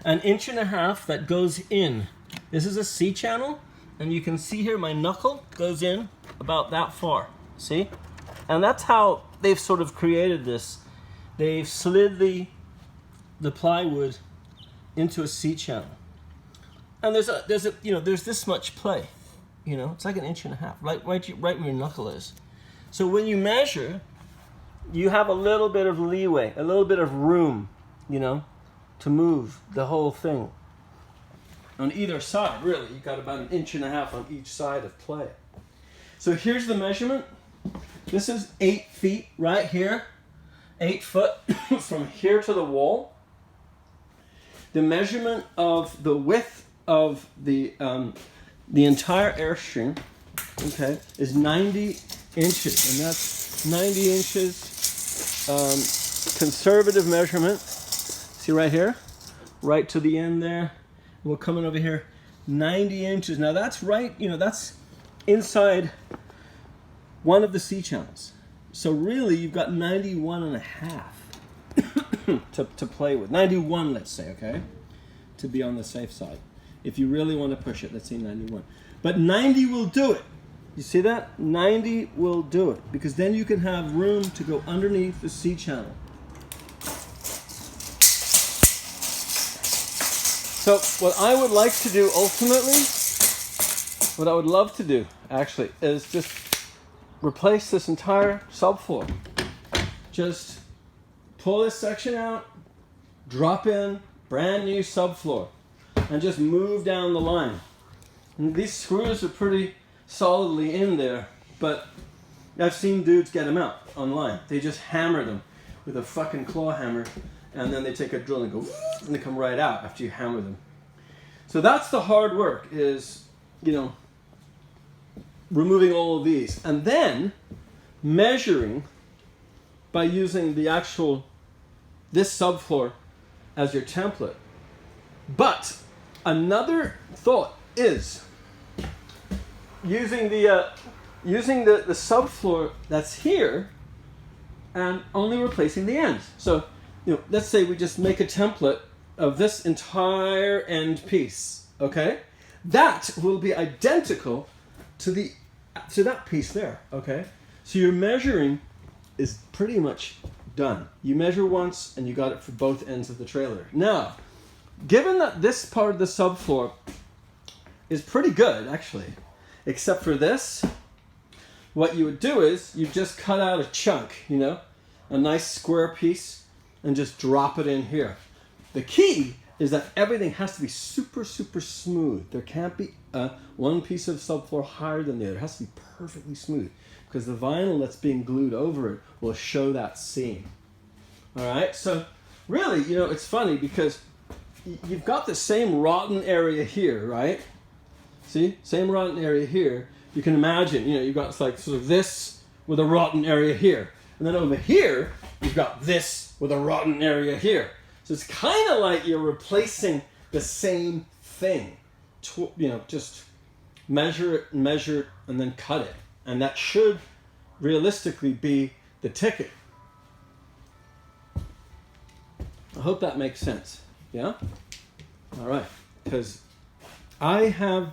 an 1.5 inch that goes in. This is a C channel, and you can see here my knuckle goes in about that far, see? And that's how they've sort of created this. They've slid the plywood into a C channel. And there's this much play, you know, it's like an 1.5 inch, right where your knuckle is. So when you measure, you have a little bit of leeway, a little bit of room, you know, to move the whole thing. On either side, really, you've got about an 1.5 inches on each side of play. So here's the measurement. This is 8 feet right here, 8 foot from here to the wall. The measurement of the width of the entire Airstream, okay, is 90 inches, and that's 90 inches conservative measurement. See right here, right to the end there. We're coming over here, 90 inches. Now that's right, you know, that's inside one of the C channels. So really, you've got 91.5 to play with. 91, let's say, okay, to be on the safe side. If you really want to push it, let's say 91. But 90 will do it. You see that? 90 will do it, because then you can have room to go underneath the C channel. So what I would like to do ultimately, what I would love to do actually, is just replace this entire subfloor. Just pull this section out, drop in brand new subfloor, and just move down the line. And these screws are pretty solidly in there, but I've seen dudes get them out online. They just hammer them with a fucking claw hammer, and then they take a drill and go, and they come right out after you hammer them. So that's the hard work, is, you know, removing all of these, and then measuring by using the actual, this subfloor as your template. But another thought is using the subfloor that's here and only replacing the ends. So, you know, let's say we just make a template of this entire end piece, okay? That will be identical to that piece there, okay? So your measuring is pretty much done. You measure once and you got it for both ends of the trailer. Now, given that this part of the subfloor is pretty good, actually, except for this, what you would do is you just cut out a chunk, you know, a nice square piece, and just drop it in here. The key is that everything has to be super, super smooth. There can't be one piece of subfloor higher than the other. It has to be perfectly smooth, because the vinyl that's being glued over it will show that seam. All right, so really, you know, it's funny because you've got the same rotten area here, right? See, same rotten area here. You can imagine, you know, you've got like sort of this with a rotten area here. And then over here, you've got this with a rotten area here. So it's kind of like you're replacing the same thing. You know, just measure it, and then cut it. And that should realistically be the ticket. I hope that makes sense. Yeah? All right. Because I have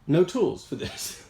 no tools for this.